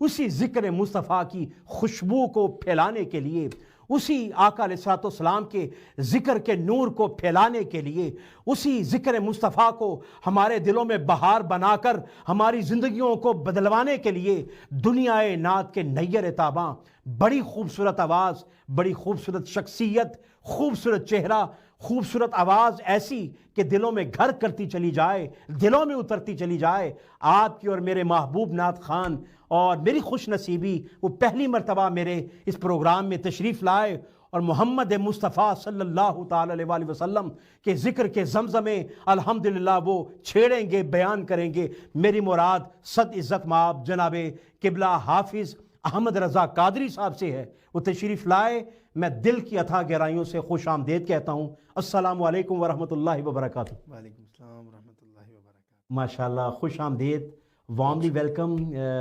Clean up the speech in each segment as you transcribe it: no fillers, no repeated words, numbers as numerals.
اسی ذکر مصطفیٰ کی خوشبو کو پھیلانے کے لیے، اسی آقا علیہ الصلوۃ والسلام کے ذکر کے نور کو پھیلانے کے لیے، اسی ذکر مصطفیٰ کو ہمارے دلوں میں بہار بنا کر ہماری زندگیوں کو بدلوانے کے لیے دنیا نعت کے نیر تاباں، بڑی خوبصورت آواز، بڑی خوبصورت شخصیت، خوبصورت چہرہ، خوبصورت آواز ایسی کہ دلوں میں گھر کرتی چلی جائے، دلوں میں اترتی چلی جائے، آپ کی اور میرے محبوب نعت خان، اور میری خوش نصیبی وہ پہلی مرتبہ میرے اس پروگرام میں تشریف لائے اور محمد مصطفیٰ صلی اللہ تعالی علیہ وآلہ وسلم کے ذکر کے زمزمے الحمدللہ وہ چھیڑیں گے، بیان کریں گے۔ میری مراد صد عزت مآب جناب قبلہ حافظ احمد رضا قادری صاحب سے ہے، وہ تشریف لائے۔ میں دل کی اتھا گہرائیوں سے خوش آمدید کہتا ہوں۔ السلام علیکم ورحمۃ اللہ وبرکاتہ۔ وعلیکم السلام ورحمۃ اللہ وبرکاتہ۔ ماشاءاللہ، خوش آمدید، وارملی ویلکم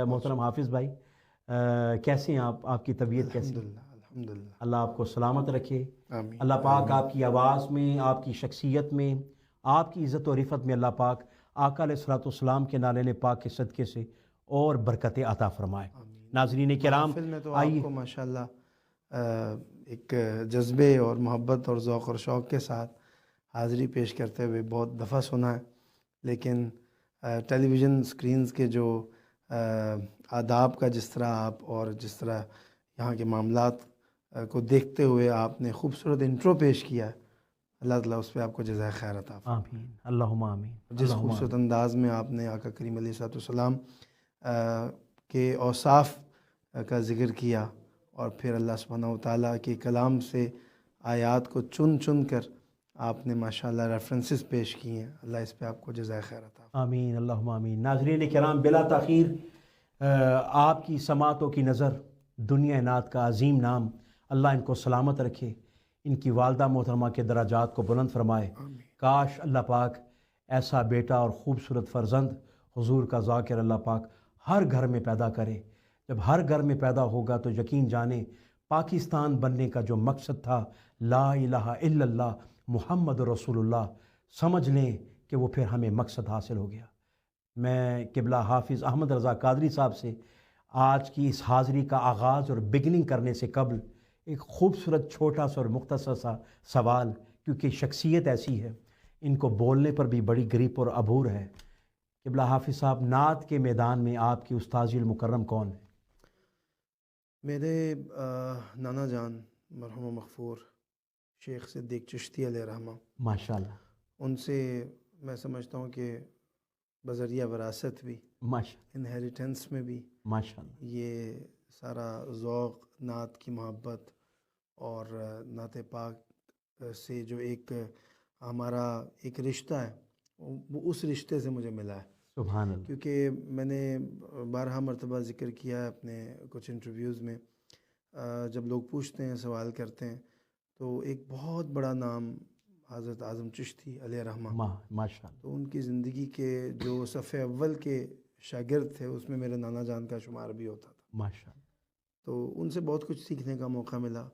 محترم حافظ بھائی۔ کیسے ہیں آپ کی طبیعت کیسی؟ الحمدللہ۔ اللہ آپ کو سلامت رکھے، آمین۔ اللہ پاک آپ کی آواز میں، آپ کی شخصیت میں، آپ کی عزت و رفعت میں اللہ پاک آقا علیہ الصلوۃ والسلام کے نالین پاک کے صدقے سے اور برکتیں عطا فرمائے۔ ناظرین کرام، محفل میں تو آپ کو ماشاءاللہ ایک جذبے اور محبت اور ذوق اور شوق کے ساتھ حاضری پیش کرتے ہوئے بہت دفعہ سنا ہے، لیکن ٹیلی ویژن سکرینز کے جو آداب کا جس طرح آپ اور جس طرح یہاں کے معاملات کو دیکھتے ہوئے آپ نے خوبصورت انٹرو پیش کیا ہے، اللہ تعالیٰ اس پہ آپ کو جزائے خیر عطا فرمائے۔ آمین، اللہم آمین۔ جس خوبصورت انداز میں آپ نے آقا کریم علیہ الصلوۃ والسلام کے اوصاف کا ذکر کیا، اور پھر اللہ سبحانہ وتعالیٰ کے کلام سے آیات کو چن چن کر آپ نے ماشاءاللہ ریفرنسز پیش کی ہیں، اللہ اس پہ آپ کو جزائے خیر عطا فرمائے۔ آمین، اللہم آمین۔ ناظرین کرام، بلا تاخیر آپ کی سماعتوں کی نظر دنیا نعت کا عظیم نام اللہ ان کو سلامت رکھے، ان کی والدہ محترمہ کے درجات کو بلند فرمائے۔ کاش اللہ پاک ایسا بیٹا اور خوبصورت فرزند حضور کا ذاکر اللہ پاک ہر گھر میں پیدا کرے۔ جب ہر گھر میں پیدا ہوگا تو یقین جانیں پاکستان بننے کا جو مقصد تھا، لا الہ الا اللہ محمد رسول اللہ، سمجھ لیں کہ وہ پھر ہمیں مقصد حاصل ہو گیا۔ میں قبلہ حافظ احمد رضا قادری صاحب سے آج کی اس حاضری کا آغاز اور بگننگ کرنے سے قبل ایک خوبصورت چھوٹا سا اور مختصر سا سوال، کیونکہ شخصیت ایسی ہے، ان کو بولنے پر بھی بڑی گریپ اور عبور ہے۔ قبلہ حافظ صاحب، نعت کے میدان میں آپ کی استاذی المکرم کون ہے؟ میرے نانا جان مرحوم و مغفور شیخ صدیق چشتی علیہ رحمہ، ماشاءاللہ، ان سے میں سمجھتا ہوں کہ بذریعہ وراثت بھی، انہیریٹنس میں بھی ماشاءاللہ یہ سارا ذوق، نعت کی محبت اور نعت پاک سے جو ایک ہمارا ایک رشتہ ہے، وہ اس رشتے سے مجھے ملا ہے۔ سبحان اللہ۔ کیونکہ میں نے بارہا مرتبہ ذکر کیا ہے اپنے کچھ انٹرویوز میں، جب لوگ پوچھتے ہیں، سوال کرتے ہیں، تو ایک بہت بڑا نام حضرت اعظم چشتی علیہ رحمہ، ماشاءاللہ، تو ان کی زندگی کے جو صف اول کے شاگرد تھے اس میں میرے نانا جان کا شمار بھی ہوتا تھا، ماشاءاللہ، تو ان سے بہت کچھ سیکھنے کا موقع ملا۔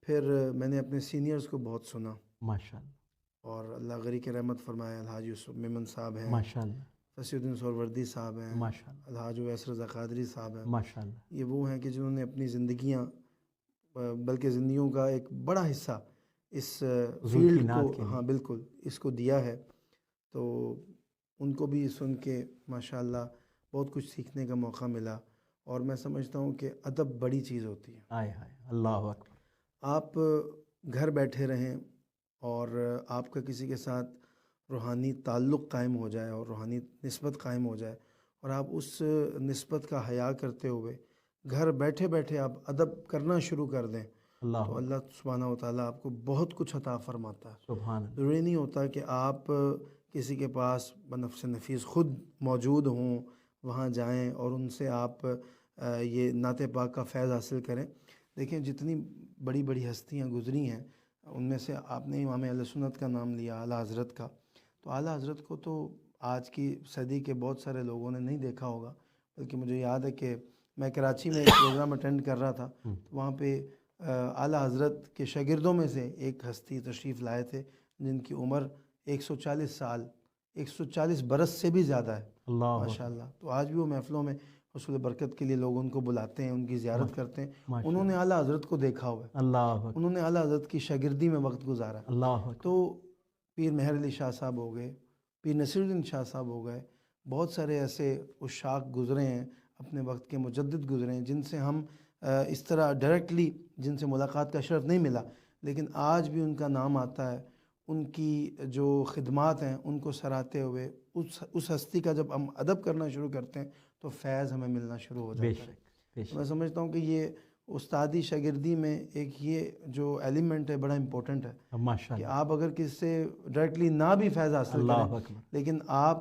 پھر میں نے اپنے سینئرز کو بہت سنا، ماشاءاللہ، اور اللہ غری کے رحمت فرمائے، الحاج یوسف میمن صاحب ہیں، ماشاءاللہ، فصیح الدین سہروردی صاحب ہیں، ماشاءاللہ، الحاج اویس رضا قادری صاحب ہیں، ماشاءاللہ، یہ وہ ہیں کہ جنہوں نے اپنی زندگیاں، بلکہ زندگیوں کا ایک بڑا حصہ اس فیلڈ کو، ہاں بالکل، اس کو دیا ہے۔ تو ان کو بھی سن کے ماشاءاللہ بہت کچھ سیکھنے کا موقع ملا، اور میں سمجھتا ہوں کہ ادب بڑی چیز ہوتی ہے۔ آئے ہائے، اللہ اکبر۔ آپ گھر بیٹھے رہیں اور آپ کا کسی کے ساتھ روحانی تعلق قائم ہو جائے اور روحانی نسبت قائم ہو جائے، اور آپ اس نسبت کا حیا کرتے ہوئے گھر بیٹھے بیٹھے آپ ادب کرنا شروع کر دیں، تو اللہ سبحانہ وتعالیٰ آپ کو بہت کچھ عطا فرماتا ہے۔ سبحان اللہ۔ ضروری نہیں ہوتا کہ آپ کسی کے پاس بنفس نفیس خود موجود ہوں، وہاں جائیں اور ان سے آپ یہ نعت پاک کا فیض حاصل کریں۔ دیکھیں جتنی بڑی بڑی ہستیاں گزری ہیں، ان میں سے آپ نے امام اہل سنت کا نام لیا، اعلیٰ حضرت کا، تو اعلیٰ حضرت کو تو آج کی صدی کے بہت سارے لوگوں نے نہیں دیکھا ہوگا، بلکہ مجھے یاد ہے کہ میں کراچی میں ایک پروگرام اٹینڈ کر رہا تھا، وہاں پہ اعلیٰ حضرت کے شاگردوں میں سے ایک ہستی تشریف لائے تھے جن کی عمر 140 سال، 140 برس سے بھی زیادہ ہے، ماشاءاللہ۔ تو آج بھی وہ محفلوں میں حصول برکت کے لیے لوگ ان کو بلاتے ہیں، ان کی زیارت کرتے ہیں۔ ماشاء انہوں نے اعلیٰ حضرت کو دیکھا ہوا ہے، اللہ اکبر، انہوں نے اعلیٰ حضرت کی شاگردی میں وقت گزارا ہے۔ اللہ اکبر، تو پیر مہر علی شاہ صاحب ہو گئے، پیر نصیر الدین شاہ صاحب ہو گئے، بہت سارے ایسے عشاق گزرے ہیں، اپنے وقت کے مجدد گزرے ہیں، جن سے ہم اس طرح ڈائریکٹلی جن سے ملاقات کا شرف نہیں ملا، لیکن آج بھی ان کا نام آتا ہے۔ ان کی جو خدمات ہیں ان کو سراہتے ہوئے اس ہستی کا جب ہم ادب کرنا شروع کرتے ہیں تو فیض ہمیں ملنا شروع ہو بے جاتا ہے۔ شک، بے شک، میں سمجھتا ہوں کہ یہ استادی شاگردی میں ایک یہ جو ایلیمنٹ ہے بڑا امپورٹنٹ ہے ماشاء کہ اللہ، آپ اگر کسی سے ڈائریکٹلی نہ بھی فیض حاصل اللہ کریں، اکبر، لیکن آپ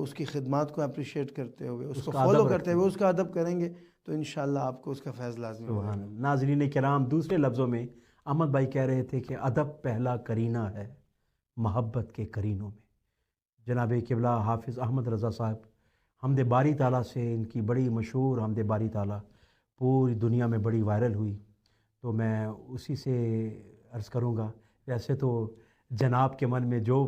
اس کی خدمات کو اپریشیٹ کرتے ہوئے، اس کو کا فالو ادب کرتے ہوئے اس کا ادب کریں گے تو انشاءاللہ آپ کو اس کا فیض لازمی ہوگا۔ سبحان اللہ۔ ناظرین کرام، دوسرے لفظوں میں احمد بھائی کہہ رہے تھے کہ ادب پہلا کرینہ ہے محبت کے کرینوں میں۔ جناب قبلہ حافظ احمد رضا صاحب، حمد باری تعالیٰ سے ان کی بڑی مشہور حمد باری تعالیٰ پوری دنیا میں بڑی وائرل ہوئی، تو میں اسی سے عرض کروں گا۔ ویسے تو جناب کے من میں جو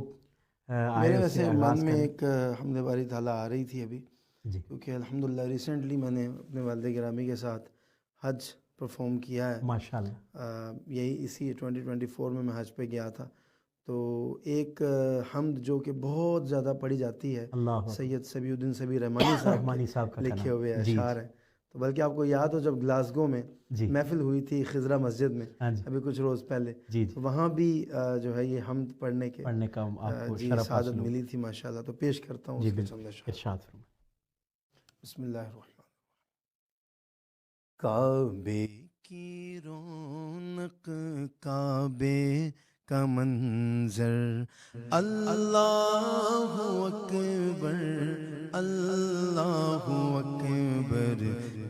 آئے میرے اس سے ویسے آغاز من میں کریں۔ ایک حمد باری تعالیٰ آ رہی تھی ابھی، جی، کیونکہ الحمدللہ ریسنٹلی میں نے اپنے والد گرامی کے ساتھ حج پرفارم کیا ہے۔ ماشاء اللہ، یہی اسی 2024 میں حج پہ گیا تھا، تو ایک حمد جو کہ بہت زیادہ پڑھی جاتی ہے، اللہ اکبر، سید صبی الدین صبی رحمانی صاحب رحمانی صاحب کا کے لکھے کلام، ہوئے جی اشعار ہیں۔ تو بلکہ آپ کو یاد ہو جب گلاسگو میں جی، محفل ہوئی تھی خضرہ مسجد میں ہاں جی، ابھی کچھ روز پہلے، جی جی، تو وہاں بھی جو ہے یہ حمد پڑھنے کے پڑھنے کا آپ کو جی شرف سعادت حاصل ہو۔ ملی تھی ماشاءاللہ، تو پیش کرتا ہوں جی اس کے بالکل، چند اشعار۔ ارشاد فرمائیں۔ بسم اللہ الرحمن کعبے کی رونق، کعبے کا منظر، اللہ اکبر، اللہ اکبر،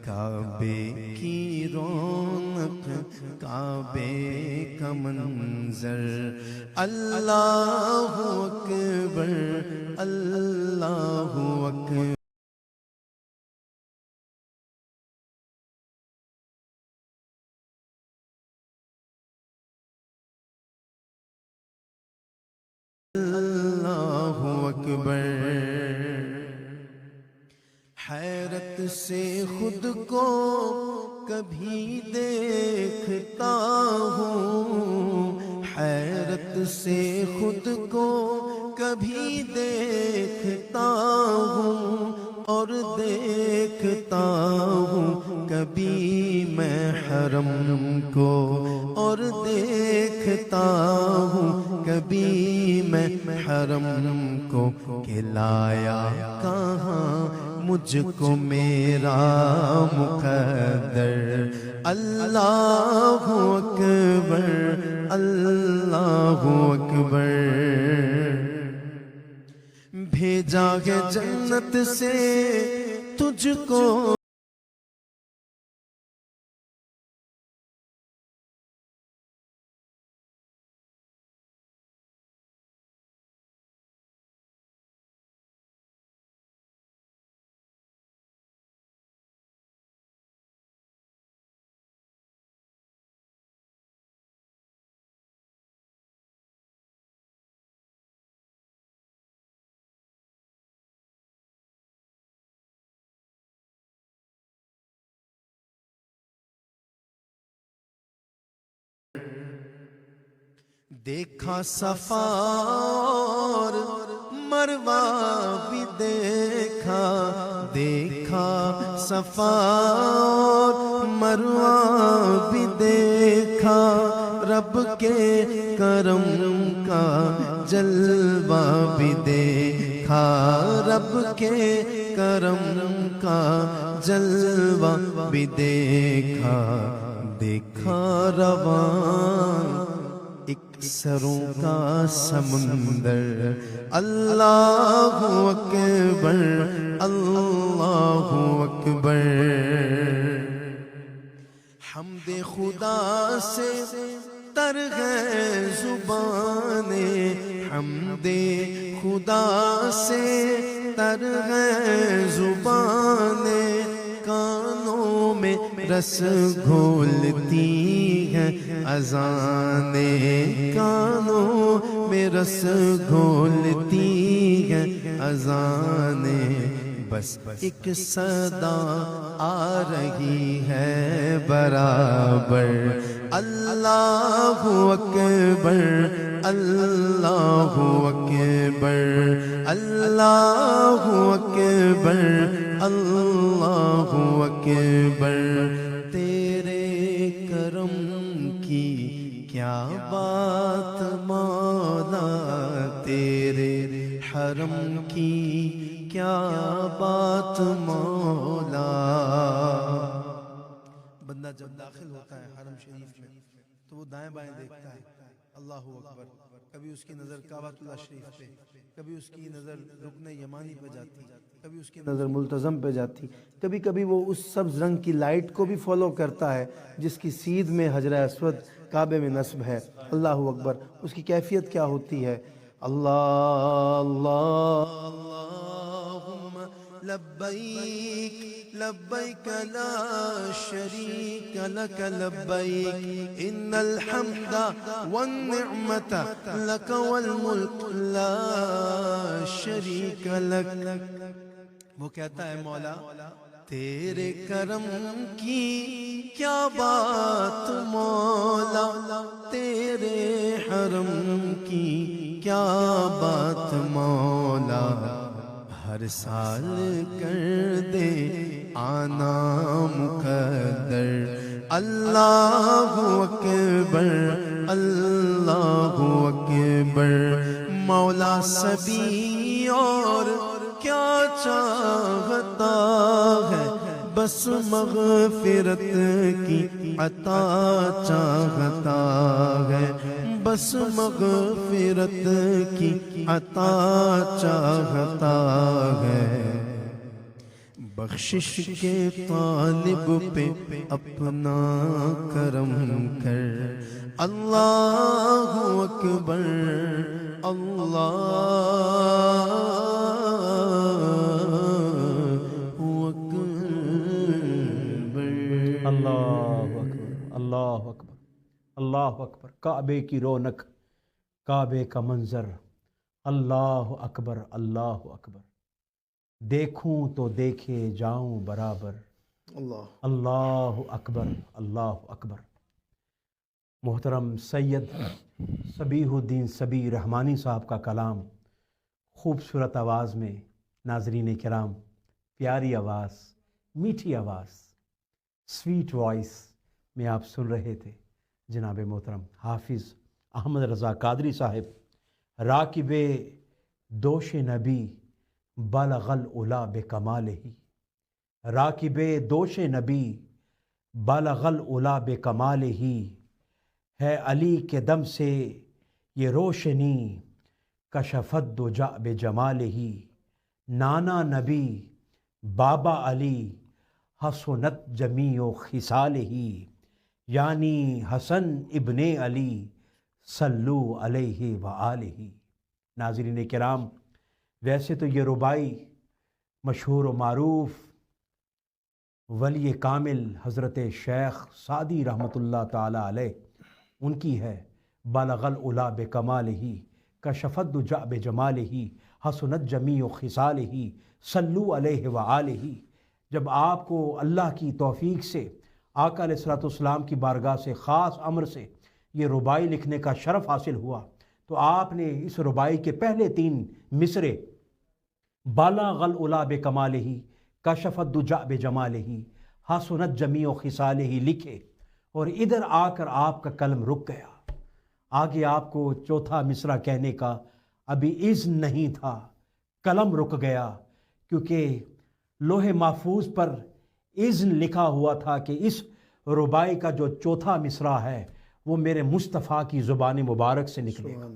کعبے کی رونق، کعبے کا منظر، اللہ اکبر، اللہ اکبر، اللہ اکبر۔ حیرت سے خود کو کبھی دیکھتا ہوں، حیرت سے خود کو کبھی دیکھتا ہوں، اور دیکھتا ہوں کبھی میں حرم کو، اور دیکھتا ہوں کبھی میں حرم کو، کہ لایا کہاں مجھ کو میرا مقدر، اللہ اکبر، اللہ اکبر۔ بھیجا ہے جنت سے تجھ کو، دیکھا صفا اور مروہ بھی دیکھا، دیکھا صفا اور مروہ بھی دیکھا، رب کے کرم کا جلوہ بھی دیکھا، رب کے کرم کا جلوہ بھی دیکھا، دیکھا روان ایک سروں کا سمندر، اللہ اکبر، اللہ اکبر۔ حمد خدا سے تر ہے زبانیں، حمد خدا سے تر ہے زبانیں، کانوں میں رس گھولتی ہیں اذانیں، کانوں میں رس گھولتی ہیں اذانیں، بس ایک صدا آ رہی ہے برابر، اللہ اکبر اللہ اکبر اللہ اکبر اللہ اکبر، تیرے کرم کی کیا بات مولا، تیرے حرم کی کیا بات مولا۔ بندہ جب داخل ہوتا ہے حرم شریف میں تو وہ دائیں بائیں دیکھتا ہے، اللہ اکبر، کبھی اس کی نظر کعبۃ اللہ شریف پہ، کبھی اس کی نظر رکن یمانی پہ جاتی، کبھی اس کی نظر ملتزم پہ جاتی، کبھی کبھی وہ اس سبز رنگ کی لائٹ کو بھی فالو کرتا ہے جس کی سیدھ میں حجر اسود کعبے میں نصب ہے، اللہ اکبر۔ اس کی کیفیت کیا ہوتی ہے؟ اللہ اللہ اللہم لبیک لبیک لا شریک لک لبیک ان الحمد والنعمت لک والملک لا شریک لک۔ وہ کہتا ہے مولا تیرے کرم کی کیا بات مولا، تیرے حرم کی کیا بات مولا، ہر سال کر دے آنا مقدر، اللہ اکبر اللہ اکبر، مولا سبھی اور کیا چاہتا ہے، بس مغفرت کی عطا چاہتا ہے، بس مغفرت کی عطا چاہتا ہے، بخشش کے طالب پہ اپنا کرم کر، اللہ اکبر اللہ اللہ اکبر اللہ اکبر اللہ اکبر، کعبے کی رونق، کعبے کا منظر، اللہ اکبر اللہ اکبر، دیکھوں تو دیکھے جاؤں برابر، اللہ اکبر اللہ اکبر۔ محترم سید صبیح الدین صبیح رحمانی صاحب کا کلام خوبصورت آواز میں، ناظرین کرام، پیاری آواز، میٹھی آواز، سویٹ وائس میں آپ سن رہے تھے جناب محترم حافظ احمد رضا قادری صاحب، راکب دوش نبی بلغ العلا بکمالہ، راکب دوش نبی بلغ العلا بکمالہ، ہے علی کے دم سے یہ روشنی کشفت دجا بجمالہ، نانا نبی بابا علی حسنت جمیع خصالہ، یعنی حسن ابن علی صلو علیہ وآلہ۔ ناظرین کرام، ویسے تو یہ ربائی مشہور و معروف ولی کامل حضرت شیخ سعدی رحمۃ اللہ تعالی علیہ ان کی ہے، بلغ العلا بکمالہ کشفت دجا بجمالہ حسنت جمیع خصالہ صلو علیہ وآلہ۔ جب آپ کو اللہ کی توفیق سے آقا علیہ الصلوۃ والسلام کی بارگاہ سے خاص امر سے یہ ربائی لکھنے کا شرف حاصل ہوا تو آپ نے اس ربائی کے پہلے 3 مصرے بلغ العلا بکمالہ کشفت دجا بجمالہ حسنت جمیع خصالہ لکھے، اور ادھر آ کر آپ کا قلم رک گیا، آگے آپ کو چوتھا مصرع کہنے کا ابھی اذن نہیں تھا، قلم رک گیا، کیونکہ لوح محفوظ پر اذن لکھا ہوا تھا کہ اس ربائی کا جو چوتھا مصرع ہے وہ میرے مصطفیٰ کی زبان مبارک سے نکلے گا۔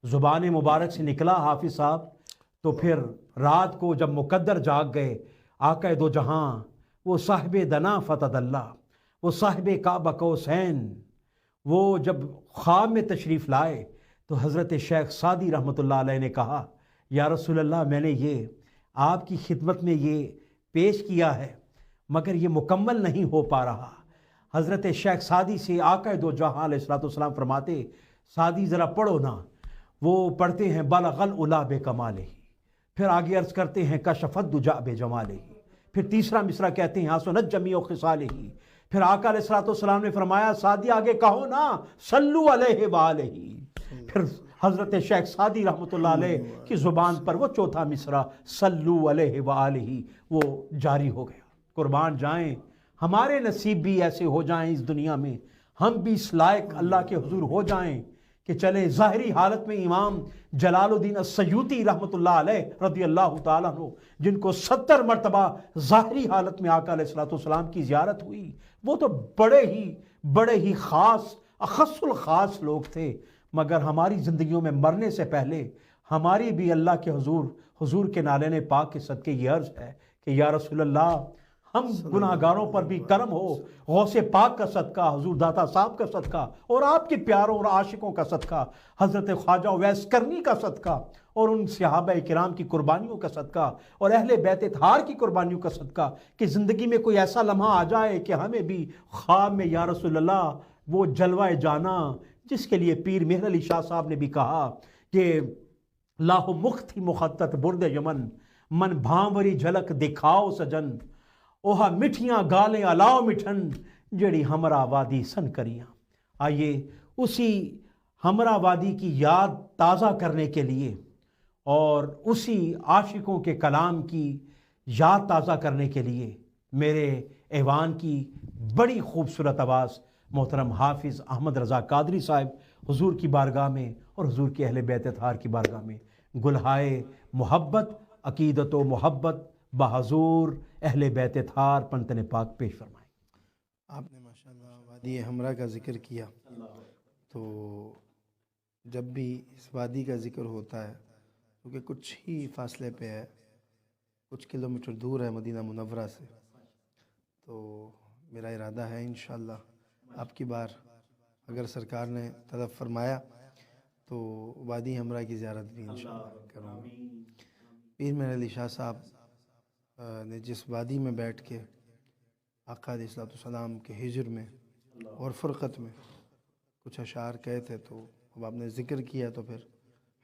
زبان مبارک سے نکلا حافظ صاحب، تو پھر رات کو جب مقدر جاگ گئے، آقا دو جہاں، وہ صاحب دنا فتد اللہ، وہ صاحب کعبہ قوسین، وہ جب خواب میں تشریف لائے تو حضرت شیخ سعدی رحمۃ اللہ علیہ نے کہا، یا رسول اللہ، میں نے یہ آپ کی خدمت میں یہ پیش کیا ہے مگر یہ مکمل نہیں ہو پا رہا۔ حضرت شیخ سعدی سے آقا دو جہاں علیہ الصلوۃ والسلام فرماتے، سعدی ذرا پڑھو نا، وہ پڑھتے ہیں بلغ العلا بکمالہ، پھر آگے عرض کرتے ہیں کشفت دجا بے جمالہ، پھر تیسرا مصرع کہتے ہیں حسنت جمیع خصالہ، پھر آقا علیہ الصلوۃ والسلام نے فرمایا سعدی آگے کہو نا صلو علیہ وآلہ، پھر حضرت شیخ سعدی رحمۃ اللہ علیہ کی زبان پر وہ چوتھا مصرع صلو علیہ وآلہ وہ جاری ہو گیا۔ قربان جائیں ہمارے نصیب بھی ایسے ہو جائیں اس دنیا میں، ہم بھی اس لائق اللہ کے حضور ہو جائیں کہ چلے ظاہری حالت میں امام جلال الدین السیوطی رحمۃ اللہ علیہ رضی اللہ تعالیٰ عنہ جن کو 70 مرتبہ ظاہری حالت میں آقا علیہ الصلوۃ والسلام کی زیارت ہوئی، وہ تو بڑے ہی خاص اخص الخاص لوگ تھے، مگر ہماری زندگیوں میں مرنے سے پہلے ہماری بھی اللہ کے حضور کے نالین پاک کے صدقے یہ عرض ہے کہ یا رسول اللہ ہم گناہ گاروں پر بھی کرم ہو، غوث پاک کا صدقہ، حضور داتا صاحب کا صدقہ، اور آپ کے پیاروں اور عاشقوں کا صدقہ، حضرت خواجہ اویس کرنی کا صدقہ، اور ان صحابہ کرام کی قربانیوں کا صدقہ، اور اہل بیت اطہار کی قربانیوں کا صدقہ، کہ زندگی میں کوئی ایسا لمحہ آ جائے کہ ہمیں بھی خواب میں یا رسول اللہ وہ جلوہ جانا جس کے لیے پیر مہر علی شاہ صاحب نے بھی کہا کہ لاہو مخت مخطط برد یمن من بھانوری جھلک دکھاؤ سجن، اوہا مٹھیاں گالیں الاؤ مٹھن جڑی ہمرا وادی سن کریاں۔ آئیے اسی ہمرا وادی کی یاد تازہ کرنے کے لیے اور اسی عاشقوں کے کلام کی یاد تازہ کرنے کے لیے میرے ایوان کی بڑی خوبصورت آواز محترم حافظ احمد رضا قادری صاحب حضور کی بارگاہ میں اور حضور کے اہل بیت اطہار کی بارگاہ میں گلہائے محبت عقیدت و محبت بحضور اہل بیت اطہار پنتن پاک پیش فرمائیں۔ آپ نے ماشاءاللہ وادی ہمراہ کا ذکر کیا، تو جب بھی اس وادی کا ذکر ہوتا ہے کیونکہ کچھ ہی فاصلے پہ ہے، کچھ کلومیٹر دور ہے مدینہ منورہ سے، تو میرا ارادہ ہے انشاءاللہ آپ کی بار اگر سرکار نے طلب فرمایا تو وادی ہمراہ کی زیارت بھی انشاءاللہ کروں گا۔ پیر مہر علی شاہ صاحب نے جس وادی میں بیٹھ کے آقا علیہ الصلوۃ والسلام کے ہجر میں اور فرقت میں کچھ اشعار کہے تھے، تو اب آپ نے ذکر کیا تو پھر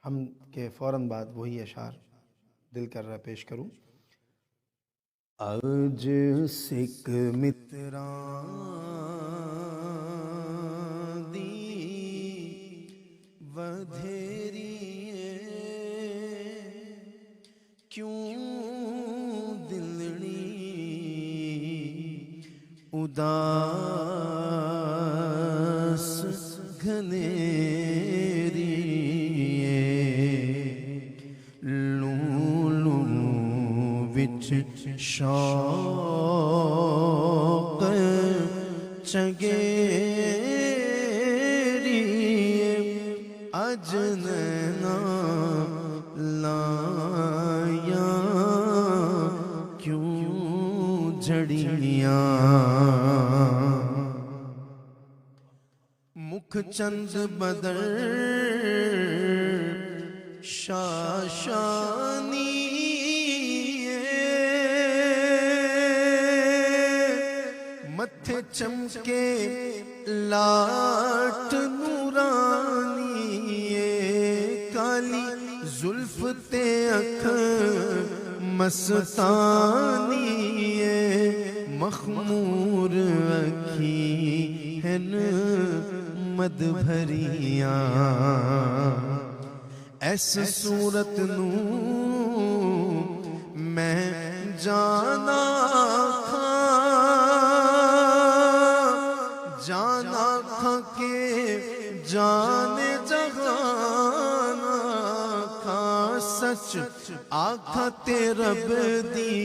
ہم کے فوراً بعد وہی اشعار دل کر رہا پیش کروں۔ آج سکھ متراں دی ودھیری کیوں دلڑی اداس گھنیری لوں وچ شوق چگیری اج نینا لایا کیوں جڑیاں مکھ چند بدر شاشانی متھے چمکے لاٹ نورانی کالی زلف تے اکھ مستانی مخمور اکھی ہن مد بھریاں ایس صورت نو میں جانا کھا کے جان جہانا کھا سچ آکھا تے رب دی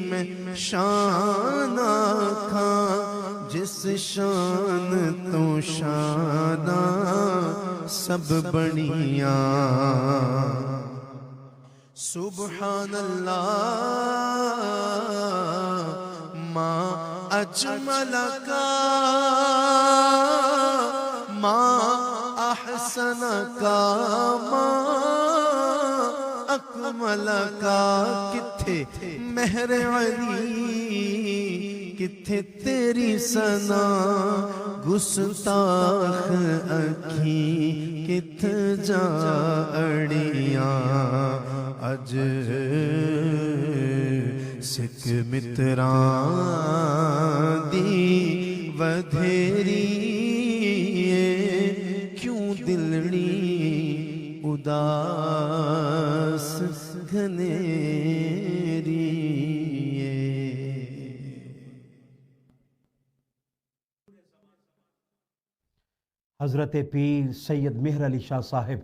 میں شان آکھا جس شان تو شانہ سب بنیاں سبحان اللہ ما اجمل کا ما احسن کا ما اکمل کا کتھے مہر علی کتھے تیری ثنا گستاخ اکھی کتھ جا اڑیاں اج سکھ متراں دی ودھیری کیوں دلڑی اداس گھنیری. حضرت پیر سید مہر علی شاہ صاحب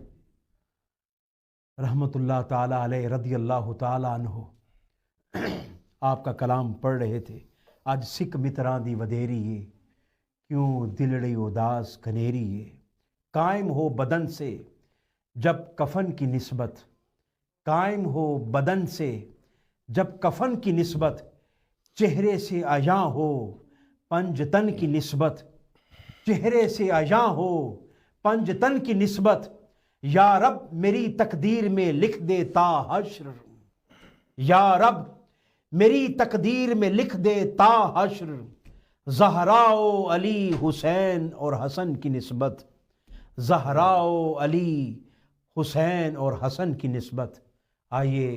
رحمۃ اللہ تعالیٰ علیہ رضی اللہ تعالیٰ عنہ آپ کا کلام پڑھ رہے تھے. آج سکھ متراں دی ودھیری ہے کیوں دلڑی اداس گھنیری ہے. قائم ہو بدن سے جب کفن کی نسبت، قائم ہو بدن سے جب کفن کی نسبت، چہرے سے عیاں ہو پنجتن کی نسبت، چہرے سے عیاں ہو پنجتن کی نسبت. یا رب میری تقدیر میں لکھ دے تا حشر، یا رب میری تقدیر میں لکھ دے تا حشر. زہراء علی حسین اور حسن کی نسبت، زہراء علی حسین اور حسن کی نسبت. آئیے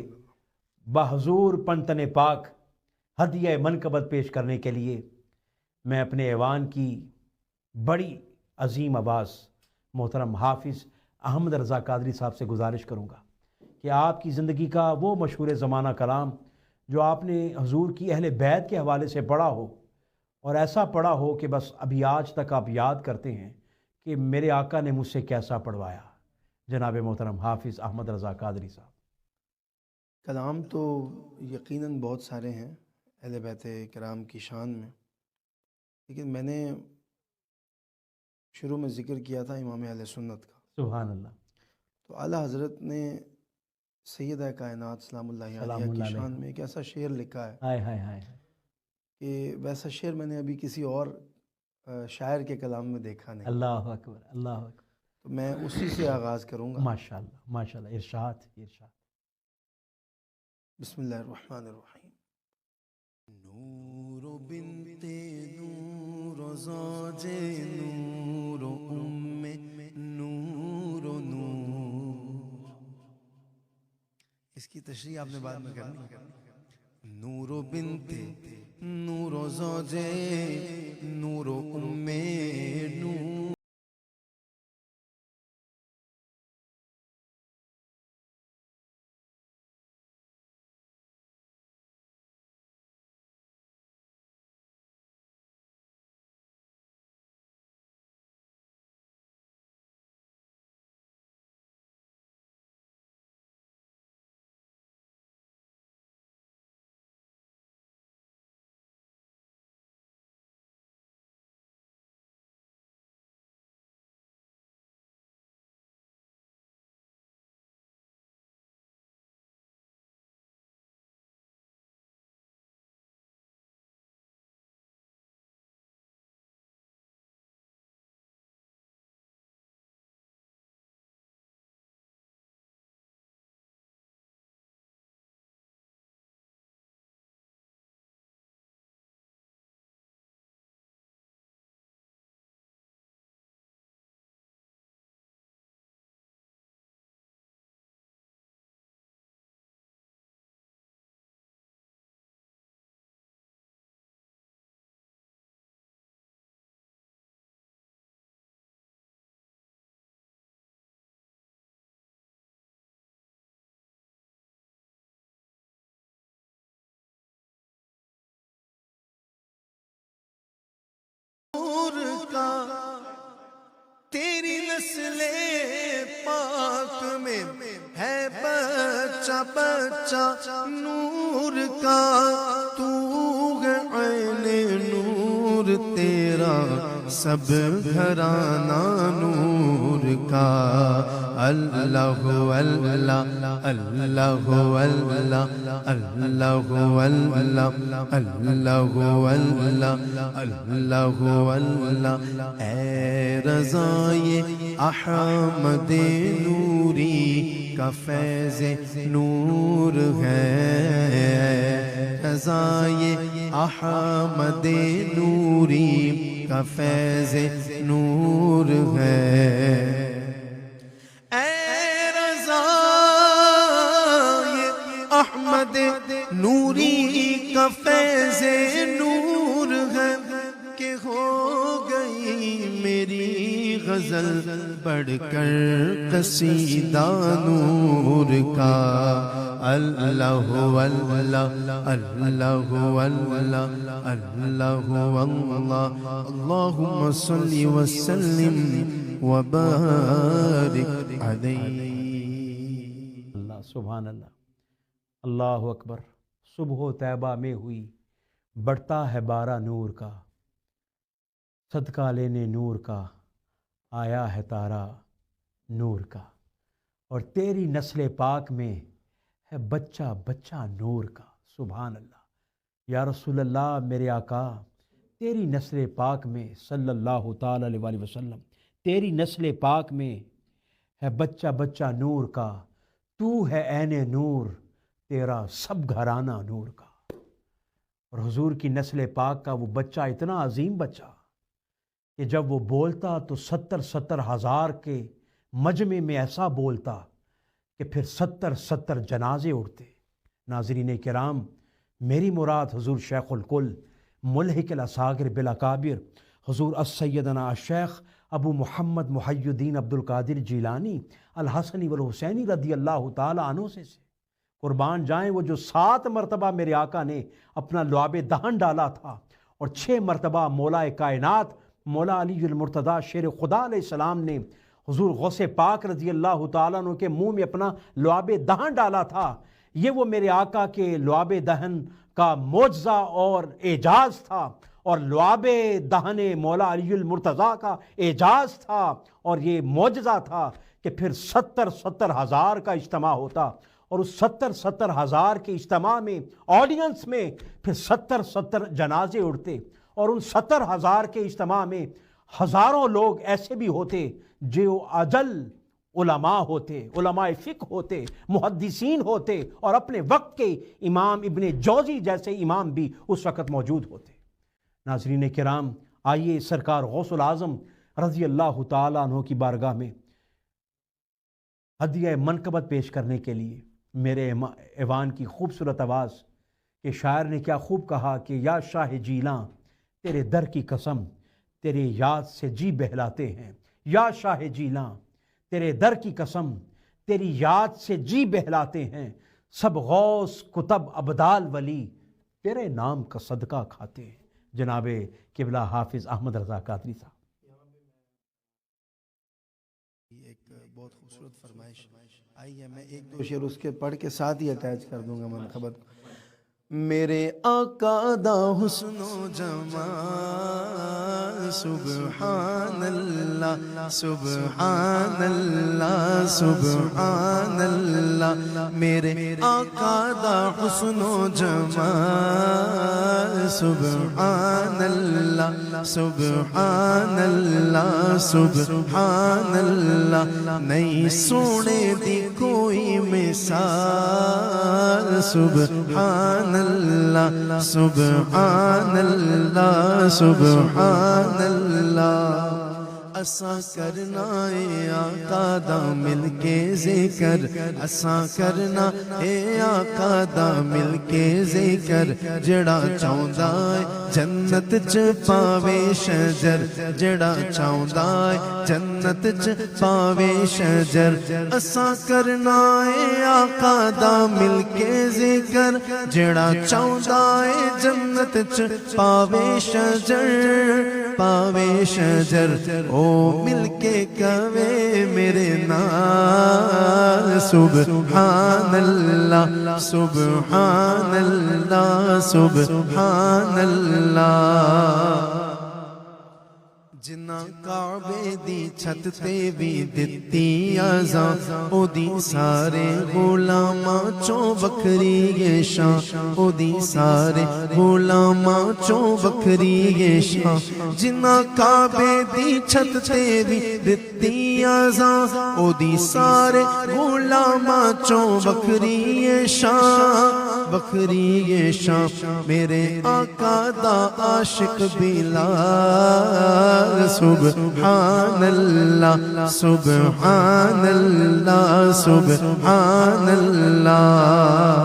بحضور پنتن پاک ہدیہ منقبت پیش کرنے کے لیے میں اپنے ایوان کی بڑی عظیم آواز محترم حافظ احمد رضا قادری صاحب سے گزارش کروں گا کہ آپ کی زندگی کا وہ مشہور زمانہ کلام جو آپ نے حضور کی اہل بیت کے حوالے سے پڑھا ہو، اور ایسا پڑھا ہو کہ بس ابھی آج تک آپ یاد کرتے ہیں کہ میرے آقا نے مجھ سے کیسا پڑھوایا. جناب محترم حافظ احمد رضا قادری صاحب. کلام تو یقیناً بہت سارے ہیں اہل بیت کرام کی شان میں، لیکن میں نے شروع میں ذکر کیا تھا امام اہل سنت کا. سبحان اللہ. تو اعلیٰ حضرت نے سیدہ کائنات سلام اللہ علیہ کی شان میں ایک ایسا شعر لکھا ہے ہائے ہائے ہائے کہ ویسا شعر میں نے ابھی کسی اور شاعر کے کلام میں دیکھا نہیں. اللہ اکبر اللہ اکبر. تو میں اسی سے آغاز کروں گا. ماشاءاللہ ماشاءاللہ. ارشاد ارشاد. بسم اللہ الرحمن الرحیم. نور بنت نور زوج نور ام نور نور. اس کی تشریح آپ نے بعد میں کرنی. نور بنت نور زوج نور ام نور. تیری نسل پاک میں ہے بچہ بچہ نور کا. تو ہے عین نور تیرا سب گھرانہ نور کا. اللہ اللہ اللہ اللہ اللہ اللہ اللہ اللہ. اے رضائے احمد نوری کا فیض نور ہے. رضائے احمد نوری کا فیض نور ہے. اے رضائے کا فیض نور ہے کہ ہو گئی میری غزل پڑھ کر قصیدہ نور کا اللہ اللہ اللہ اللہ اللہ اللہم صلی وسلم وبارک علیہ۔ اللہ سبحان اللہ، اللہ اکبر۔ صبح و طیبہ میں ہوئی بڑھتا ہے بارہ نور کا، صدقہ لینے نور کا آیا ہے تارا نور کا، اور تیری نسل پاک میں ہے بچہ بچہ نور کا۔ سبحان اللہ، یا رسول اللہ میرے آقا، تیری نسل پاک میں صلی اللہ تعالی علیہ وآلہ وسلم، تیری نسل پاک میں ہے بچہ بچہ نور کا، تو ہے عین نور، تیرا سب گھرانہ نور کا۔ اور حضور کی نسل پاک کا وہ بچہ اتنا عظیم بچہ کہ جب وہ بولتا تو 70 ہزار کے مجمع میں ایسا بولتا کہ پھر 70 جنازے اٹھتے۔ ناظرین کرام، میری مراد حضور شیخ الکل ملحق الاصاغر بالاکابر حضور السیدنا الشیخ ابو محمد محی الدین عبد القادر جیلانی الحسنی والحسینی رضی اللہ تعالیٰ عنہ سے قربان جائیں، وہ جو 7 مرتبہ میرے آقا نے اپنا لعاب دہن ڈالا تھا، اور 6 مرتبہ مولا کائنات مولا علی المرتضیٰ شیر خدا علیہ السلام نے حضور غوث پاک رضی اللہ تعالیٰ عنہ کے منہ میں اپنا لعاب دہن ڈالا تھا، یہ وہ میرے آقا کے لعاب دہن کا معجزہ اور اعجاز تھا، اور لعاب دہن مولا علی المرتضیٰ کا اعجاز تھا، اور یہ معجزہ تھا کہ پھر 70 ہزار کا اجتماع ہوتا، اور اس 70 ہزار کے اجتماع میں آڈینس میں پھر 70 جنازے اڑتے، اور ان 70 ہزار کے اجتماع میں ہزاروں لوگ ایسے بھی ہوتے جو اجل علماء ہوتے، علماء فقہ ہوتے، محدثین ہوتے، اور اپنے وقت کے امام ابن جوزی جیسے امام بھی اس وقت موجود ہوتے۔ ناظرین کرام، آئیے سرکار غوث العظم رضی اللہ تعالیٰ عنہ کی بارگاہ میں ہدیہ منقبت پیش کرنے کے لیے میرے ایوان کی خوبصورت آواز کہ شاعر نے کیا خوب کہا کہ یا شاہ جیلاں تیرے در کی قسم تیرے یاد سے جی بہلاتے ہیں، یا شاہ جیلاں تیرے در کی قسم تیری یاد سے جی بہلاتے ہیں، سب غوث کتب ابدال ولی تیرے نام کا صدقہ کھاتے ہیں۔ جناب قبلہ حافظ احمد رضا قادری صاحب۔ ایک بہت خوبصورت فرمائش آئیے، میں 1-2 شعر اس کے پڑھ کے ساتھ ہی اٹیچ کر دوں گا منقبت۔ میرے آقا دا حسن و جمال سبحان اللہ سبحان اللہ سبحان اللہ، میرے آقا دا حسن و جمال سبحان اللہ سبحان اللہ سبحان اللہ، نہیں سونے دی کوئی مثال سبحان اللہ سبحان اللہ سبحان اللہ۔ اساں کرنا اے آقا دا مل کے ذکر، اساں کرنا اے آقا دا مل کے ذکر، جڑا چاہندا اے جنت چ پاوے شجر، جڑا چاہندا اے جنت چ پاوے شجر، اساں کرنا اے آقا دا مل کے ذکر، جڑا چاہندا اے جنت چ پاوے شجر پاوے شجر، او مل کے کہوے میرے نال سبحان اللہ سبحان اللہ سبحان اللہ۔ جنا کعبے دی چھت تے بھی دتی آزاں، او دی سارے غلاماں چوں بکری یہ شان، او دی سارے غلاماں چوں بکری یہ شان، جنا کعبے دی چھت تے بھی دتی آزاں، او دی سارے غلاماں چوں بکری یہ شان، بکری یہ شان، میرے آقا دا عاشق بلال سبحان اللہ سبحان اللہ سبحان اللہ۔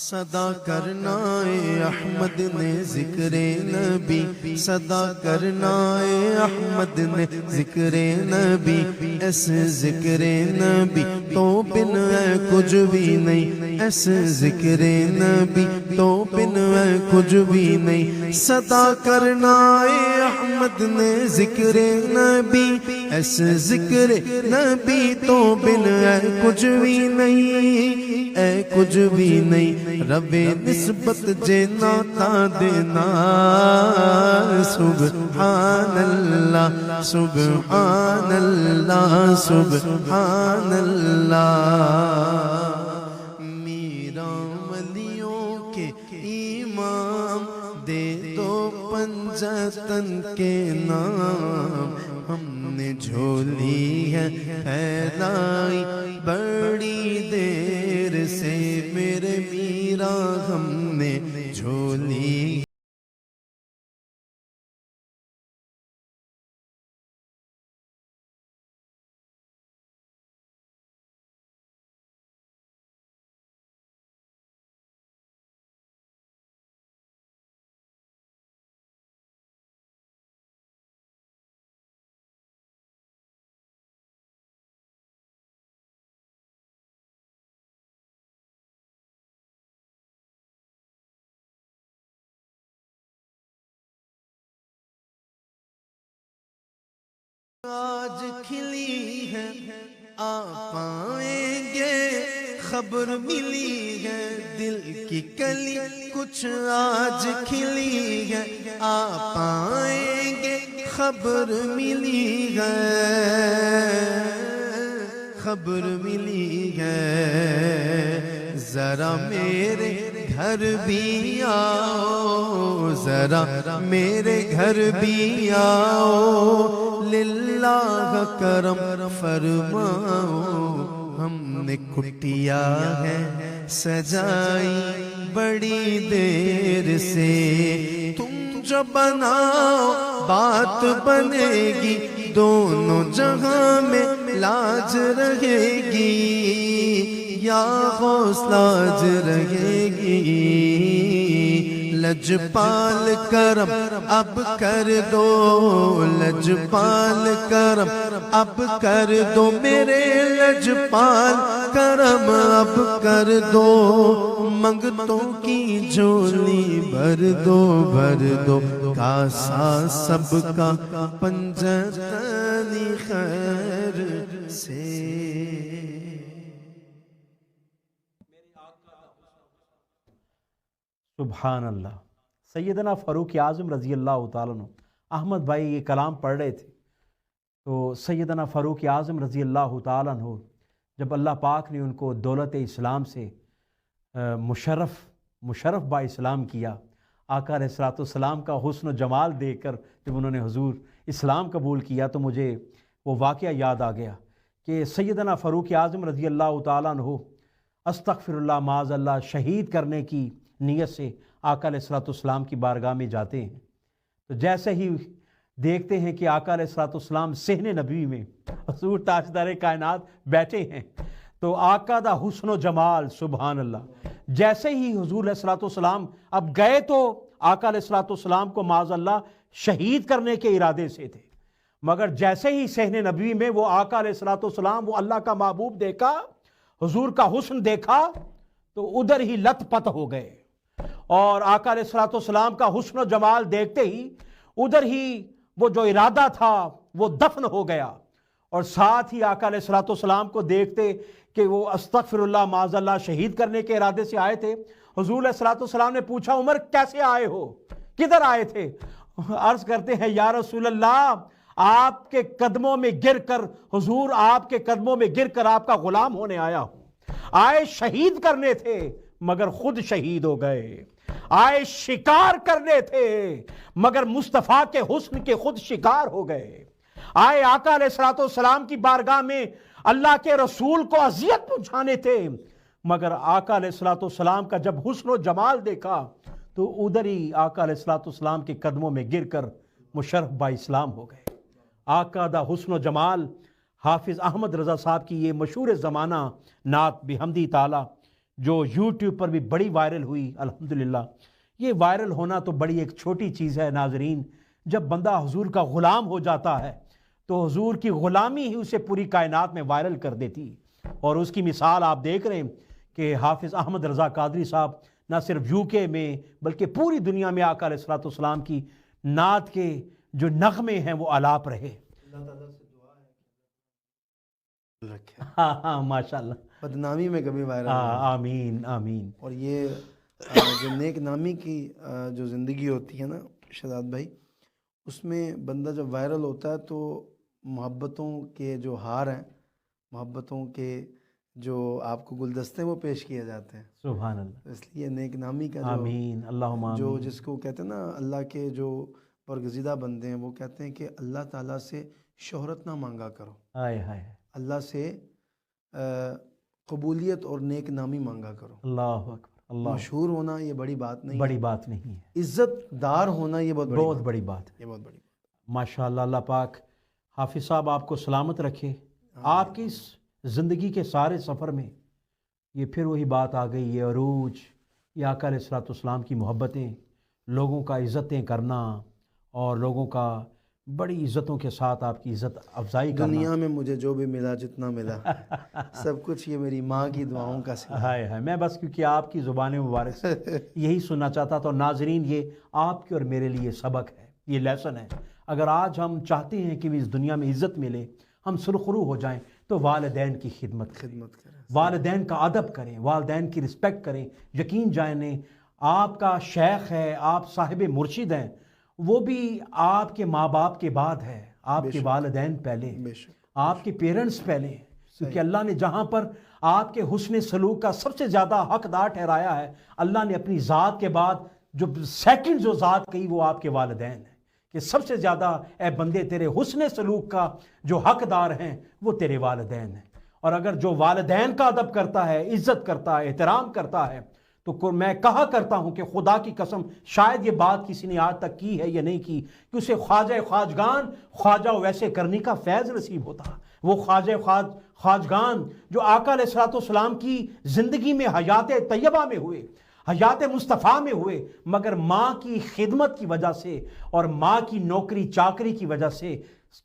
صدا کرنا اے احمد نے ذکر نبی، صدا کرنا اے احمد نے ذکر نبی، ایسے ذکر نبی تو بن ہے کچھ بھی نہیں، ایسے ذکر نبی تو بن ہے کچھ بھی نہیں، صدا کرنا اے احمد نے ذکر نبی، ایسے ذکر نبی تو بن ہے کچھ بھی نہیں، اے کچھ بھی نہیں، رب نسبت جینا تا دینا، سبحان اللہ سبحان اللہ سبحان اللہ۔ میرا ولیوں کے امام دے دو پنجتن کے نام، ہم نے جھولی ہے پھیلائی بڑی دیر سے، میرے میرا ہم نے جھولی آج کھلی ہے، آ پائیں گے، خبر ملی ہے دل کی کلی، کچھ آج کھلی ہے، آ پائیں گے، خبر ملی ہے، خبر ملی ہے، ذرا میرے گھر بھی آؤ، ذرا میرے گھر بھی آؤ، للہ کرم فرماؤ، ہم نے کٹیا ہے سجائی بڑی دیر سے، تم جو بناؤ بات بنے گی، دونوں جہاں میں لاج رہے گی، یا غوث لاج رہے گی، لجپال کرم اب کر دو، لجپال کرم اب کر دو، میرے لجپال کرم اب کر دو، منگتوں کی جھولی بھر دو بھر دو، کاسا سب کا پنجتنی خیر سے۔ سبحان اللہ۔ سیدنا فاروق اعظم رضی اللہ تعالیٰ عنہ، احمد بھائی یہ کلام پڑھ رہے تھے تو سیدنا فاروق اعظم رضی اللہ تعالیٰ عنہ جب اللہ پاک نے ان کو دولت اسلام سے مشرف با اسلام کیا، آقا علیہ الصلوۃ والسلام کا حسن و جمال دیکھ کر جب انہوں نے حضور اسلام قبول کیا تو مجھے وہ واقعہ یاد آ گیا کہ سیدنا فاروق اعظم رضی اللہ تعالیٰ عنہ استغفر اللہ معاذ اللہ شہید کرنے کی نیت سے آقا علیہ الصلوۃ والسلام کی بارگاہ میں جاتے ہیں، تو جیسے ہی دیکھتے ہیں کہ آقا علیہ الصلوۃ والسلام صحن نبوی میں حضور تاجدار کائنات بیٹھے ہیں، تو آقا دا حسن و جمال سبحان اللہ، جیسے ہی حضور علیہ الصلوۃ والسلام اب گئے تو آقا علیہ الصلوۃ والسلام کو معاذ اللہ شہید کرنے کے ارادے سے تھے، مگر جیسے ہی صحن نبوی میں وہ آقا علیہ الصلوۃ والسلام وہ اللہ کا محبوب دیکھا، حضور کا حسن دیکھا، تو ادھر ہی لت پت ہو گئے، اور آقا علیہ الصلوۃ والسلام کا حسن و جمال دیکھتے ہی ادھر ہی وہ جو ارادہ تھا وہ دفن ہو گیا، اور ساتھ ہی آقا علیہ الصلوۃ والسلام کو دیکھتے کہ وہ استغفر اللہ معاذ اللہ شہید کرنے کے ارادے سے آئے تھے، حضور علیہ الصلوۃ والسلام نے پوچھا عمر کیسے آئے ہو، کدھر آئے تھے؟ عرض کرتے ہیں یا رسول اللہ آپ کے قدموں میں گر کر، حضور آپ کے قدموں میں گر کر آپ کا غلام ہونے آیا ہوں، آئے شہید کرنے تھے مگر خود شہید ہو گئے، آئے شکار کرنے تھے مگر مصطفیٰ کے حسن کے خود شکار ہو گئے، آئے آقا علیہ الصلوۃ والسلام کی بارگاہ میں اللہ کے رسول کو اذیت پہنچانے تھے، مگر آقا علیہ الصلوۃ والسلام کا جب حسن و جمال دیکھا تو ادھر ہی آقا علیہ الصلوۃ والسلام کے قدموں میں گر کر مشرف با اسلام ہو گئے۔ آقا دا حسن و جمال حافظ احمد رضا صاحب کی یہ مشہور زمانہ نعت بحمدی تعالی جو یوٹیوب پر بھی بڑی وائرل ہوئی الحمدللہ. یہ وائرل ہونا تو بڑی ایک چھوٹی چیز ہے ناظرین. جب بندہ حضور کا غلام ہو جاتا ہے تو حضور کی غلامی ہی اسے پوری کائنات میں وائرل کر دیتی. اور اس کی مثال آپ دیکھ رہے ہیں کہ حافظ احمد رضا قادری صاحب نہ صرف یو کے میں بلکہ پوری دنیا میں آقا علیہ الصلوۃ والسلام کی نعت کے جو نغمے ہیں وہ آلاپ رہے. اللہ تعالیٰ سے دعا ہے رکھے ہاں ماشاءاللہ. بدنامی میں کبھی وائرل آمین آمین. اور یہ جو نیک نامی کی جو زندگی ہوتی ہے نا شہزاد بھائی، اس میں بندہ جب وائرل ہوتا ہے تو محبتوں کے جو ہار ہیں، محبتوں کے جو آپ کو گلدستے وہ پیش کیے جاتے ہیں. سبحان اللہ. اس لیے نیک نامی کا آمین اللہم آمین. جو جس کو کہتے ہیں نا اللہ کے جو برگزیدہ بندے ہیں وہ کہتے ہیں کہ اللہ تعالیٰ سے شہرت نہ مانگا کرو، ہائے ہائے. اللہ سے قبولیت اور نیک نامی مانگا کرو. اللہ اکبر. اللہ. مشہور ہونا یہ بڑی بات نہیں بڑی بات نہیں ہے. ہے، عزت دار ہونا یہ بہت بڑی بات ہے. یہ بہت بڑی بات. ماشاءاللہ. اللہ پاک حافظ صاحب آپ کو سلامت رکھے. آپ کی اس زندگی کے سارے سفر میں یہ پھر وہی بات آ گئی، یہ عروج، یہ آقا علیہ الصلوۃ والسلام کی محبتیں، لوگوں کا عزتیں کرنا اور لوگوں کا بڑی عزتوں کے ساتھ آپ کی عزت افزائی کرنا. دنیا میں مجھے جو بھی ملا، جتنا ملا، سب کچھ یہ میری ماں کی دعاؤں کا سلا. ہائے ہائے. میں بس کیونکہ آپ کی زبان مبارک سے یہی سننا چاہتا تھا. ناظرین یہ آپ کے اور میرے لیے سبق ہے، یہ لیسن ہے. اگر آج ہم چاہتے ہیں کہ اس دنیا میں عزت ملے، ہم سرخرو ہو جائیں، تو والدین کی خدمت کریں، والدین کا ادب کریں، والدین کی رسپیکٹ کریں. یقین جانیں آپ کا شیخ ہے، آپ صاحب مرشد ہیں، وہ بھی آپ کے ماں باپ کے بعد ہے. آپ کے والدین پہلے، آپ کے پیرنٹس پہلے. کیونکہ اللہ نے جہاں پر آپ کے حسن سلوک کا سب سے زیادہ حقدار ٹھہرایا ہے، اللہ نے اپنی ذات کے بعد جو سیکنڈ جو ذات کہی وہ آپ کے والدین ہیں، کہ سب سے زیادہ اے بندے تیرے حسن سلوک کا جو حقدار ہیں وہ تیرے والدین ہیں. اور اگر جو والدین کا ادب کرتا ہے، عزت کرتا ہے، احترام کرتا ہے، تو میں کہا کرتا ہوں کہ خدا کی قسم شاید یہ بات کسی نے آج تک کی ہے یا نہیں کی کہ اسے خواجہ خواجگان خواجہ ویسے کرنے کا فیض نصیب ہوتا. وہ خواجہ خواجگان جو آقا علیہ الصلوۃ والسلام کی زندگی میں حیات طیبہ میں ہوئے، حیات مصطفیٰ میں ہوئے، مگر ماں کی خدمت کی وجہ سے اور ماں کی نوکری چاکری کی وجہ سے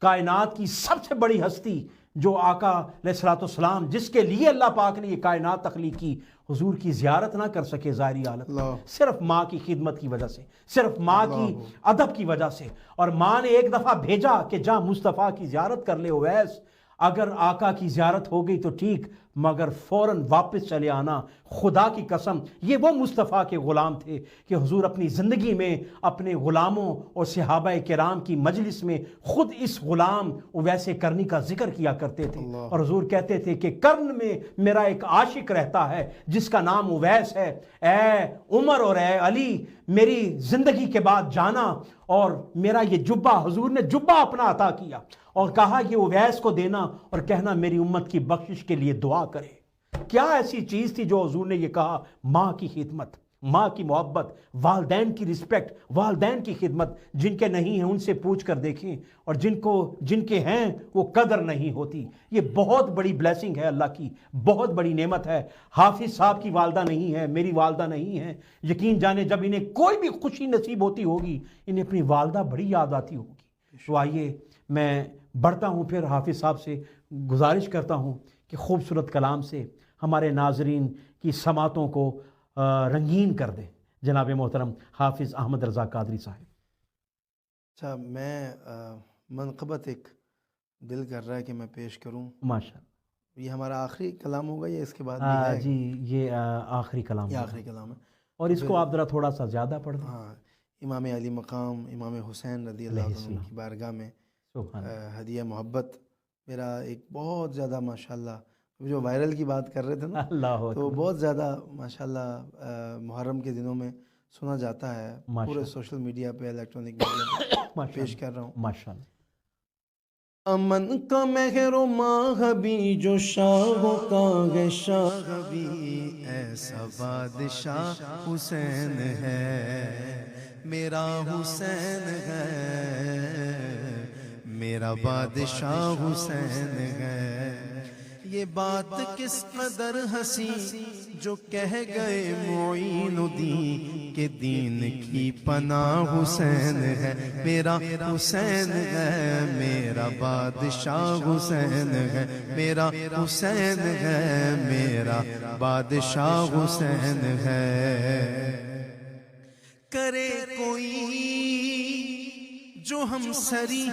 کائنات کی سب سے بڑی ہستی جو آقا علیہ الصلوۃ والسلام جس کے لیے اللہ پاک نے یہ کائنات تخلیق کی، حضور کی زیارت نہ کر سکے ظاہری حالت، صرف ماں کی خدمت کی وجہ سے، صرف ماں کی ادب کی وجہ سے. اور ماں نے ایک دفعہ بھیجا کہ جا مصطفیٰ کی زیارت کر لے اویس. اگر آقا کی زیارت ہو گئی تو ٹھیک، مگر فوراً واپس چلے آنا. خدا کی قسم یہ وہ مصطفیٰ کے غلام تھے کہ حضور اپنی زندگی میں اپنے غلاموں اور صحابہ کرام کی مجلس میں خود اس غلام ویسے کرنی کا ذکر کیا کرتے تھے. اور حضور کہتے تھے کہ کرن میں میرا ایک عاشق رہتا ہے جس کا نام اویس ہے. اے عمر اور اے علی، میری زندگی کے بعد جانا اور میرا یہ جبہ، حضور نے جبہ اپنا عطا کیا اور کہا یہ اویس کو دینا اور کہنا میری امت کی بخشش کے لیے دعا کرے. کیا ایسی چیز تھی جو حضور نے یہ کہا؟ ماں کی خدمت، ماں کی محبت، والدین کی رسپیکٹ، والدین کی خدمت. جن کے نہیں ہیں ان سے پوچھ کر دیکھیں، اور جن کے ہیں وہ قدر نہیں ہوتی. یہ بہت بڑی بلیسنگ ہے اللہ کی، بہت بڑی نعمت ہے. حافظ صاحب کی والدہ نہیں ہے، میری والدہ نہیں ہے. یقین جانے جب انہیں کوئی بھی خوشی نصیب ہوتی ہوگی انہیں اپنی والدہ بڑی یاد آتی ہوگی. تو آئیے میں بڑھتا ہوں، پھر حافظ صاحب سے گزارش کرتا ہوں کہ خوبصورت کلام سے ہمارے ناظرین کی سماعتوں کو رنگین کر دیں. جناب محترم حافظ احمد رضا قادری صاحب. اچھا، میں منقبت ایک دل کر رہا ہے کہ میں پیش کروں. ماشاءاللہ. یہ ہمارا آخری کلام ہوگا یا اس کے بعد بھی ہے؟ جی یہ آخری کلام، یہ آخری کلام ہے. اور اس کو آپ ذرا تھوڑا سا زیادہ پڑھ دیں. ہاں، امام علی مقام امام حسین رضی اللہ عنہ کی بارگاہ میں ہدیہ محبت. میرا ایک بہت زیادہ ماشاءاللہ جو وائرل کی بات کر رہے تھے نا، تو بہت زیادہ ماشاءاللہ محرم کے دنوں میں سنا جاتا ہے پورے سوشل میڈیا پہ، الیکٹرانک میڈیا پہ پیش کر رہا ہوں. ماشاءاللہ. امن کا مہر و ماہبی جو شاہوں کا ہے شاہبی، ایسا بادشاہ حسین ہے، میرا حسین ہے، میرا بادشاہ حسین ہے. یہ بات کس قدر ہنسی جو کہہ گئے معین الدین کہ دین کی پناہ حسین ہے، میرا حسین ہے، میرا بادشاہ حسین ہے، میرا حسین ہے، میرا بادشاہ حسین ہے۔ کرے کوئی جو ہم سری،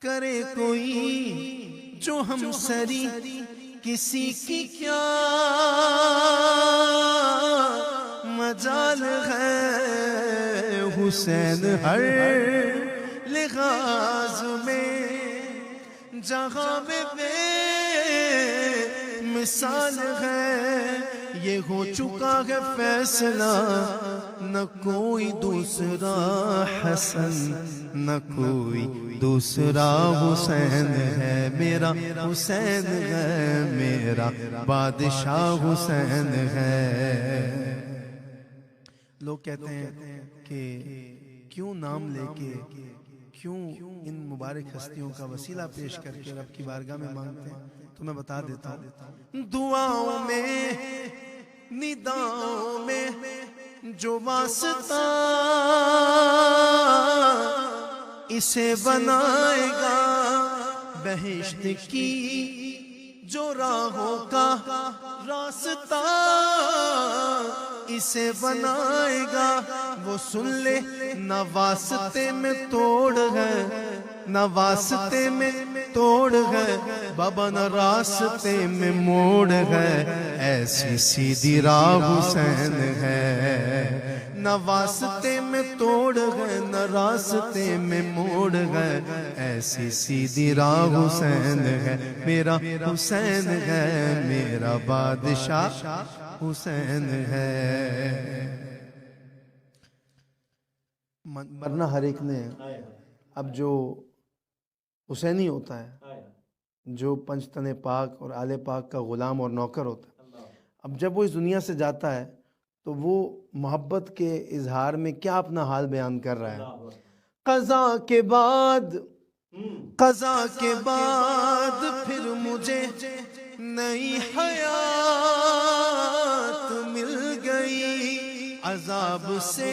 کرے کوئی جو ہم سری، کسی کی کیا مجال ہے، حسین ہر لحاظ میں جہاں میں بے مثال ہے، یہ ہو چکا ہے فیصلہ، نہ کوئی دوسرا حسن، نہ کوئی دوسرا حسین ہے، میرا حسین ہے، میرا بادشاہ حسین ہے۔ لوگ کہتے ہیں کہ کیوں نام لے کے، کیوں ان مبارک ہستیوں کا وسیلہ پیش کر کے رب کی بارگاہ میں مانگتے ہیں، تو میں بتا دیتا ہوں، دعاؤں میں نداؤں میں جو واسطہ اسے بنائے گا، بہشت کی جو راہوں کا راستہ اسے بنائے گا، وہ سن لے نہ واسطے میں توڑ ہے، نہ واسطے میں توڑ ہے، بابا نہ راستے میں موڑ ہے، ایسی سیدھی راہ حسین ہے، نہ واسطے میں توڑ ہے، نہ راستے میں موڑ ہے، ایسی سیدھی راہ حسین ہے، میرا حسین ہے، میرا بادشاہ حسین ہے۔ مرنا ہر ایک نے، اب جو حسینی ہوتا ہے، جو پنجتن پاک اور آل پاک کا غلام اور نوکر ہوتا ہے، اب جب وہ اس دنیا سے جاتا ہے تو وہ محبت کے اظہار میں کیا اپنا حال بیان کر رہا ہے، قضا کے بعد، قضا کے بعد پھر مجھے نئی حیات مل گئی، عذاب سے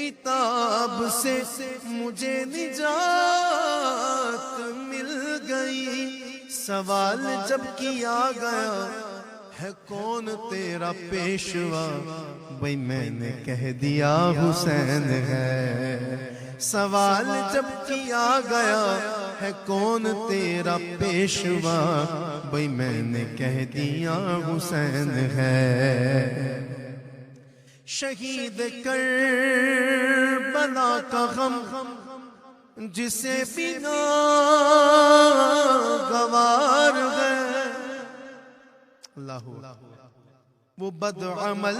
عتاب سے مجھے نجات مل گئی، سوال جب کیا گیا ہے کون تیرا پیشوا، بھئی میں نے کہہ دیا حسین ہے، سوال جب کیا گیا ہے کون تیرا پیشوا، بھئی میں نے کہہ دیا حسین ہے۔ شہید کربلا کا غم جسے بنا گوار ہے، اللہ وہ بد عمل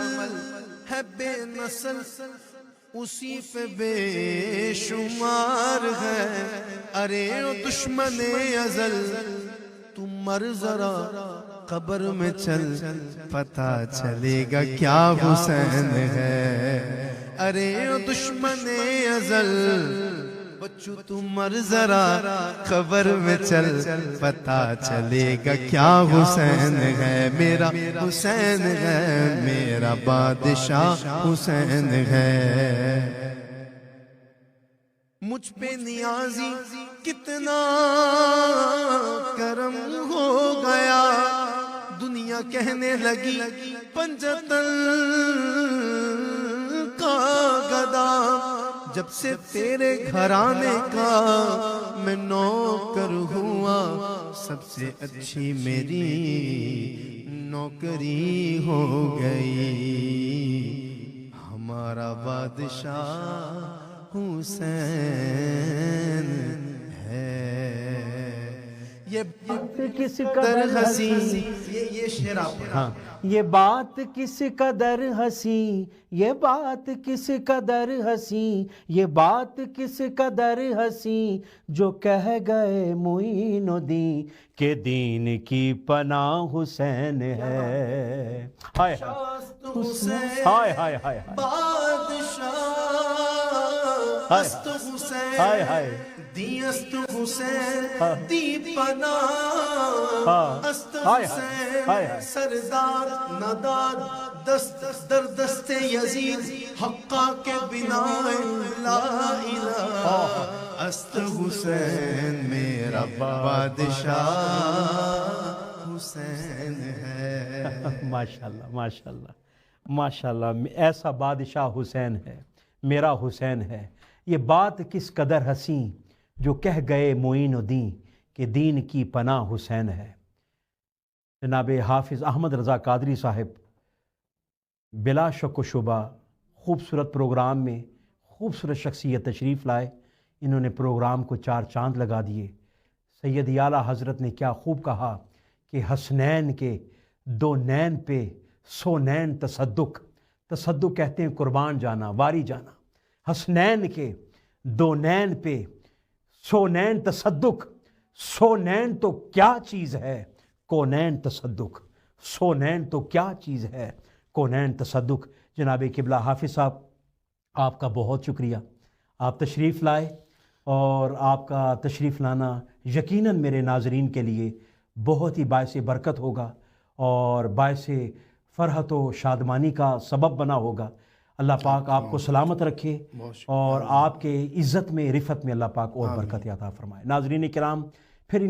ہے بے نسل، اسی پہ بے شمار ہے، ارے او دشمن ازل تم مر ذرا قبر میں چل، پتہ چلے گا کیا حسین ہے، ارے او دشمن ازل بچو تم مر ذرا قبر میں چل، پتہ چلے گا کیا حسین ہے، میرا حسین ہے، میرا بادشاہ حسین ہے۔ مجھ پہ نیازی کتنا کرم ہو گیا، دنیا کہنے لگی پنجتن کا گدا، جب سے تیرے گھرانے کا میں نوکر ہوا، سب سے اچھی میری نوکری ہو گئی، ہمارا بادشاہ حسین ہے۔ یہ بات کس قدر حسین، یہ شعر آپ ہاں، یہ بات کس قدر حسین، یہ بات کس قدر حسین، یہ بات کس قدر حسین، جو کہہ گئے معین الدین کہ دین کی پناہ حسین ہے۔ ہائے حسین ہائے ہائے ہائے، بادشاہ است حسین ہائے ہائے دی است حسین دی پناہ است ہائے حسین ہائے ہائے سردار نداد دست در دست یزید حقا کے بنا لا الہ است حسین میرا بادشاہ حسین ہے. ماشاءاللہ ماشاءاللہ ماشاءاللہ. ایسا بادشاہ حسین ہے، میرا حسین ہے. یہ بات کس قدر حسین جو کہہ گئے معین الدین کہ دین کی پناہ حسین ہے. جناب حافظ احمد رضا قادری صاحب بلا شک و شبہ خوبصورت پروگرام میں خوبصورت شخصیت تشریف لائے. انہوں نے پروگرام کو چار چاند لگا دیے. سید اعلیٰ حضرت نے کیا خوب کہا کہ حسنین کے دو نین پہ 100 نین تصدق. تصدق کہتے ہیں قربان جانا، واری جانا. حسنین کے دو نین پہ 100 نین تصدق. 100 نین تو کیا چیز ہے کونین تصدق. 100 نین تو کیا چیز ہے کونین تصدق. جناب قبلہ حافظ صاحب، آپ کا بہت شکریہ. آپ تشریف لائے اور آپ کا تشریف لانا یقیناً میرے ناظرین کے لیے بہت ہی باعث برکت ہوگا اور باعث فرحت و شادمانی کا سبب بنا ہوگا. اللہ پاک آپ کو سلامت رکھے اور آپ کے عزت میں رفت میں اللہ پاک اور برکت عطا فرمائے. ناظرین کرام، پھر